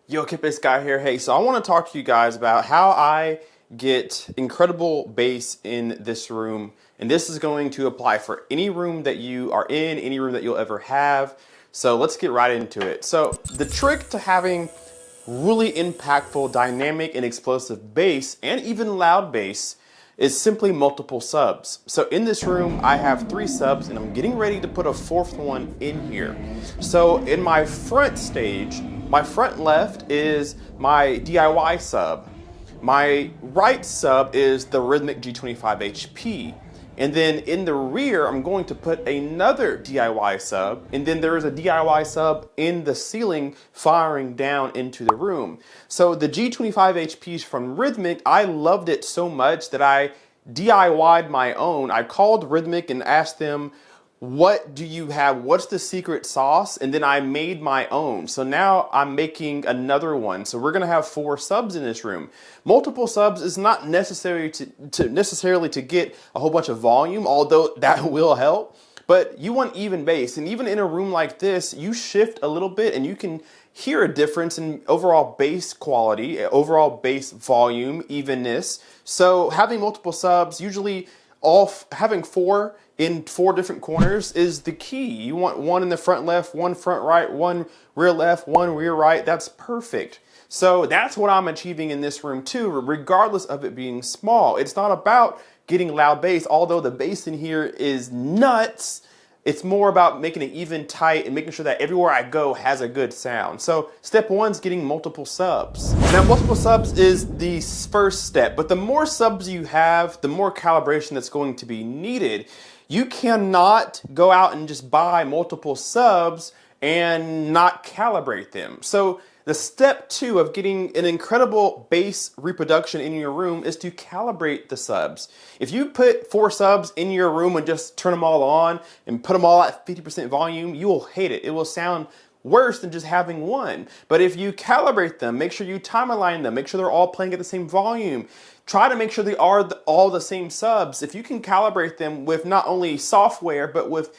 Yo, Kip Guy here. Hey, so I want to talk to you guys about how I get incredible bass in this room. And this is going to apply for any room that you are in, any room that you'll ever have. So let's get right into it. So the trick to having really impactful, dynamic, and explosive bass, and even loud bass, is simply multiple subs. So in this room, I have 3 subs, and I'm getting ready to put a 4th one in here. So in my front stage, my front left is my DIY sub. My right sub is the Rhythmic G25 HP. And then in the rear, I'm going to put another DIY sub, and then there is a DIY sub in the ceiling firing down into the room. So the G25 HPs from Rhythmic, I loved it so much that I DIY'd my own. I called Rhythmic and asked them, what do you have? What's the secret sauce? And then I made my own. So now I'm making another one. So we're gonna have 4 subs in this room. Multiple subs is not necessary necessarily to get a whole bunch of volume, although that will help. But you want even bass, and even in a room like this, you shift a little bit and you can hear a difference in overall bass quality, overall bass volume, evenness. So having multiple subs, usually having 4 in 4 different corners is the key. You want one in the front left, one front right, one rear left, one rear right. That's perfect. So that's what I'm achieving in this room too, regardless of it being small. It's not about getting loud bass, although the bass in here is nuts. It's more about making it even tight and making sure that everywhere I go has a good sound. So step 1 is getting multiple subs. Now multiple subs is the first step, but the more subs you have, the more calibration that's going to be needed. You cannot go out and just buy multiple subs and not calibrate them. So the step 2 of getting an incredible bass reproduction in your room is to calibrate the subs. If you put 4 subs in your room and just turn them all on and put them all at 50% volume, you will hate it. It will sound worse than just having one. But if you calibrate them, make sure you time align them, make sure they're all playing at the same volume. Try to make sure they are all the same subs. If you can calibrate them with not only software, but with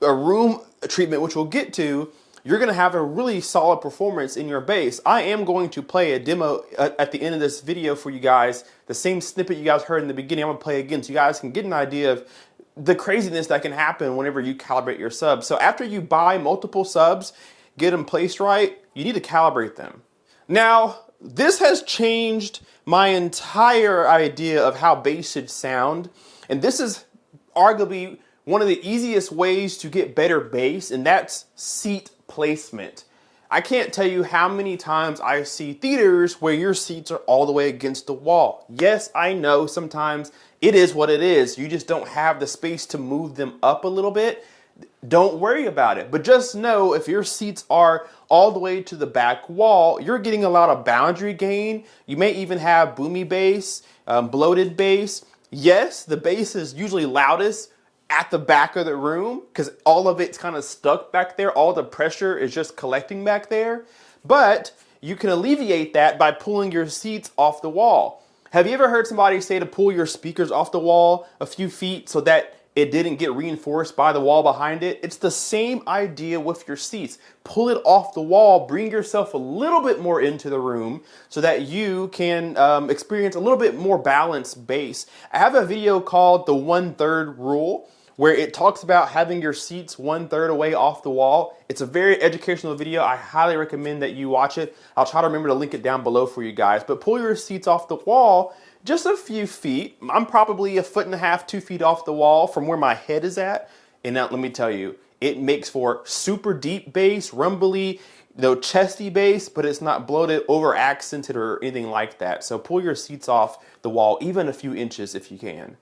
a room treatment, which we'll get to, you're gonna have a really solid performance in your bass. I am going to play a demo at the end of this video for you guys. The same snippet you guys heard in the beginning, I'm gonna play again so you guys can get an idea of the craziness that can happen whenever you calibrate your subs. So after you buy multiple subs, get them placed right, you need to calibrate them. Now, this has changed my entire idea of how bass should sound, and this is arguably one of the easiest ways to get better bass, and that's seat placement. I can't tell you how many times I see theaters where your seats are all the way against the wall. Yes, I know sometimes it is what it is. You just don't have the space to move them up a little bit. Don't worry about it, but just know if your seats are all the way to the back wall, you're getting a lot of boundary gain. You may even have boomy bass, bloated bass. Yes, the bass is usually loudest at the back of the room because all of it's kind of stuck back there. All the pressure is just collecting back there. But you can alleviate that by pulling your seats off the wall. Have you ever heard somebody say to pull your speakers off the wall a few feet so that it didn't get reinforced by the wall behind it? It's the same idea with your seats. Pull it off the wall, bring yourself a little bit more into the room so that you can experience a little bit more balanced bass. I have a video called the 1/3 rule where it talks about having your seats 1/3 away off the wall. It's a very educational video. I highly recommend that you watch it. I'll try to remember to link it down below for you guys, but pull your seats off the wall just a few feet. I'm probably 1.5 to 2 feet off the wall from where my head is at. And now let me tell you, it makes for super deep bass, rumbly, chesty bass, but it's not bloated, over accented, or anything like that. So pull your seats off the wall, even a few inches if you can.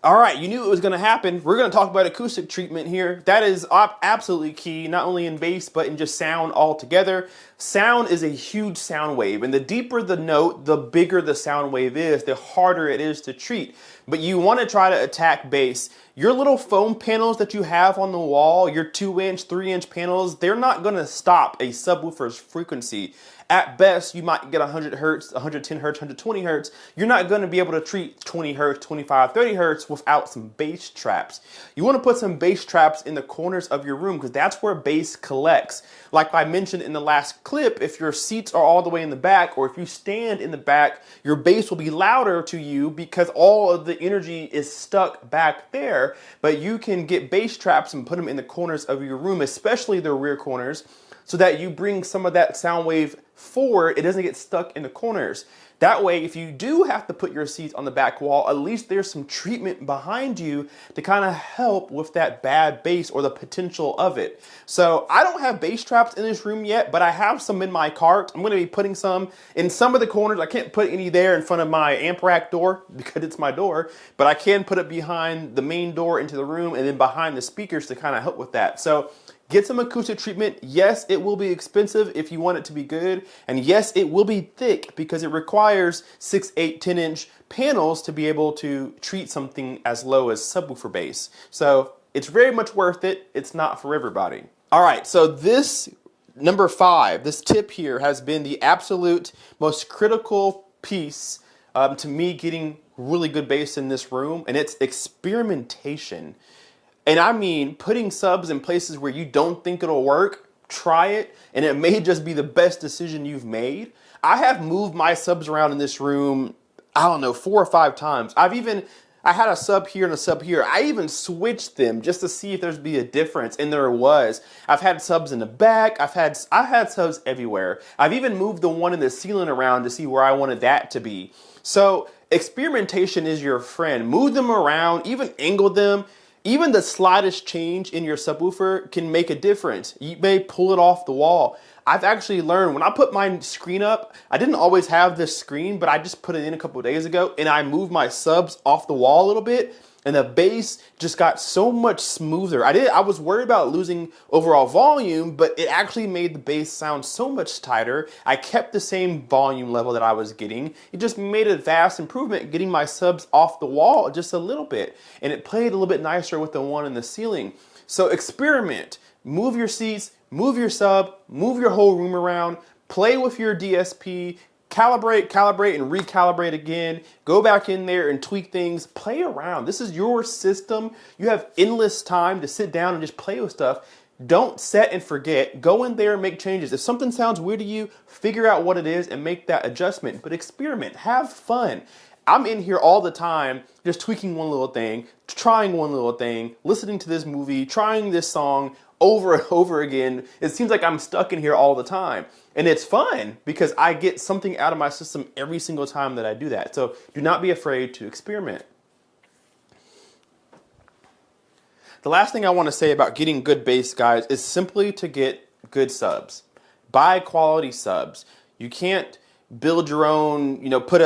All right, you knew it was gonna happen. We're gonna talk about acoustic treatment here. That is absolutely key, not only in bass, but in just sound altogether. Sound is a huge sound wave, and the deeper the note, the bigger the sound wave is, the harder it is to treat. But you wanna try to attack bass. Your little foam panels that you have on the wall, your 2-inch, 3-inch panels, they're not gonna stop a subwoofer's frequency. At best, you might get 100 hertz, 110 hertz, 120 hertz. You're not going to be able to treat 20 hertz, 25, 30 hertz without some bass traps. You want to put some bass traps in the corners of your room because that's where bass collects. Like I mentioned in the last clip, clip, if your seats are all the way in the back, or if you stand in the back, your bass will be louder to you because all of the energy is stuck back there. But you can get bass traps and put them in the corners of your room, especially the rear corners, so that you bring some of that sound wave forward. It doesn't get stuck in the corners. That way, if you do have to put your seats on the back wall, at least there's some treatment behind you to kind of help with that bad bass or the potential of it. So I don't have bass traps in this room yet, but I have some in my cart. I'm going to be putting some in some of the corners. I can't put any there in front of my amp rack door because it's my door, but I can put it behind the main door into the room and then behind the speakers to kind of help with that. So get some acoustic treatment. Yes, it will be expensive if you want it to be good. And yes, it will be thick because it requires 6, 8, 10-inch panels to be able to treat something as low as subwoofer bass. So it's very much worth it. It's not for everybody. All right, so this number 5, this tip here has been the absolute most critical piece to me getting really good bass in this room, and it's experimentation. And I mean, putting subs in places where you don't think it'll work, try it, and it may just be the best decision you've made. I have moved my subs around in this room, I don't know, 4 or 5 times. I had a sub here and a sub here. I even switched them just to see if there'd be a difference, and there was. I've had subs in the back. I've had subs everywhere. I've even moved the one in the ceiling around to see where I wanted that to be. So experimentation is your friend. Move them around, even angle them. Even the slightest change in your subwoofer can make a difference. You may pull it off the wall. I've actually learned when I put my screen up, I didn't always have this screen, but I just put it in a couple of days ago, and I moved my subs off the wall a little bit, and the bass just got so much smoother. I was worried about losing overall volume, but it actually made the bass sound so much tighter. I kept the same volume level that I was getting. It just made a vast improvement getting my subs off the wall just a little bit, and it played a little bit nicer with the one in the ceiling. So experiment. Move your seats, move your sub, move your whole room around, play with your DSP, calibrate, and recalibrate again. Go back in there and tweak things. Play around. This is your system. You have endless time to sit down and just play with stuff. Don't set and forget. Go in there and make changes. If something sounds weird to you, figure out what it is and make that adjustment. But experiment. Have fun. I'm in here all the time just tweaking one little thing, trying one little thing, listening to this movie, trying this song over and over again. It seems like I'm stuck in here all the time. And it's fun because I get something out of my system every single time that I do that. So do not be afraid to experiment. The last thing I want to say about getting good bass, guys, is simply to get good subs. Buy quality subs. You can't build your own, put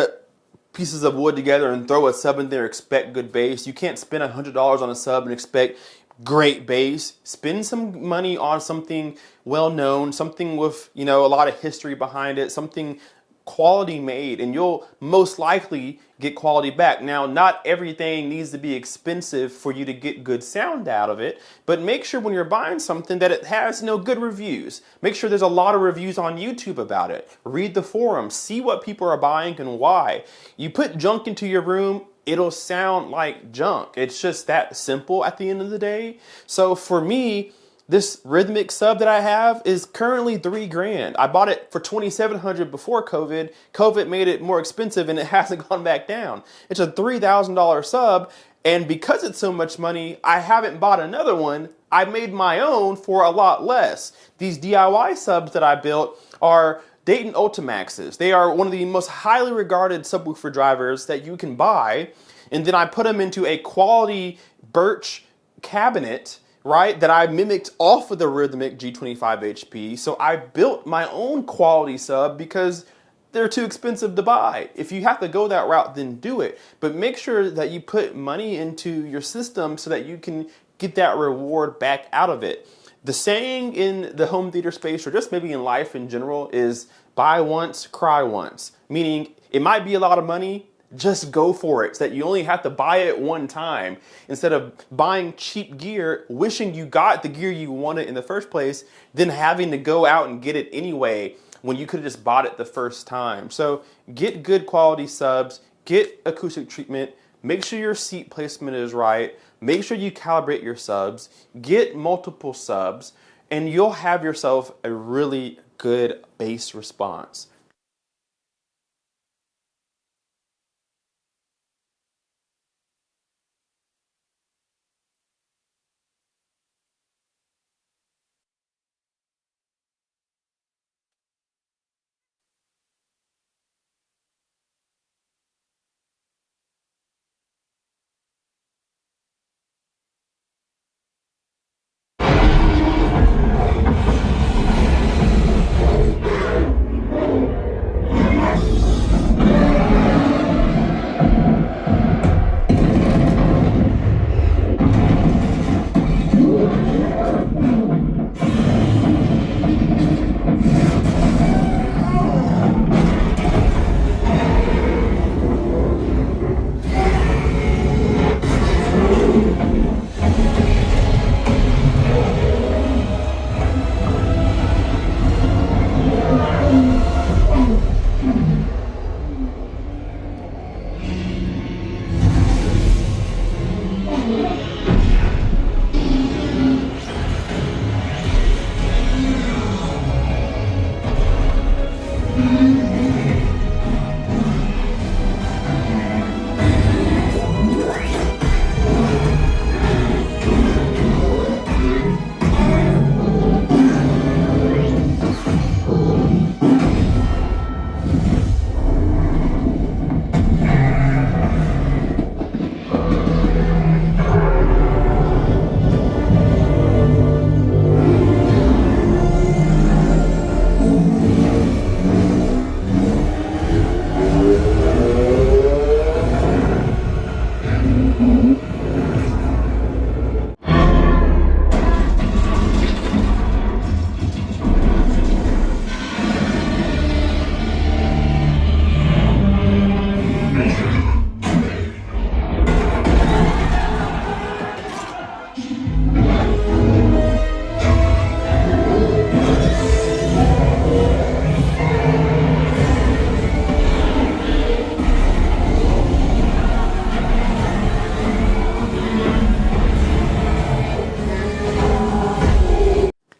pieces of wood together and throw a sub in there, expect good bass. You can't spend $100 on a sub and expect great bass. Spend some money on something well known, something with a lot of history behind it, something quality made, and you'll most likely get quality back. Now, not everything needs to be expensive for you to get good sound out of it, but make sure when you're buying something that it has good reviews. Make sure there's a lot of reviews on YouTube about it. Read the forums, see what people are buying and why. You put junk into your room, it'll sound like junk. It's just that simple at the end of the day. So for me, this rhythmic sub that I have is currently $3,000. I bought it for $2,700 before COVID. COVID made it more expensive and it hasn't gone back down. It's a $3,000 sub, and because it's so much money, I haven't bought another one. I made my own for a lot less. These DIY subs that I built are Dayton Ultimaxes. They are one of the most highly regarded subwoofer drivers that you can buy, and then I put them into a quality birch cabinet, right, that I mimicked off of the Rhythmic G25 HP. So I built my own quality sub because they're too expensive to buy. If you have to go that route, then do it. But make sure that you put money into your system so that you can get that reward back out of it. The saying in the home theater space, or just maybe in life in general, is buy once, cry once. Meaning it might be a lot of money, just go for it so that you only have to buy it one time instead of buying cheap gear, wishing you got the gear you wanted in the first place, then having to go out and get it anyway when you could have just bought it the first time. So get good quality subs, get acoustic treatment, make sure your seat placement is right, make sure you calibrate your subs, get multiple subs, and you'll have yourself a really good bass response.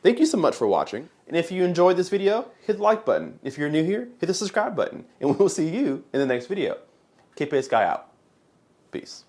Thank you so much for watching, and if you enjoyed this video, hit the like button. If you're new here, hit the subscribe button, and we will see you in the next video. K-Pace Guy out. Peace.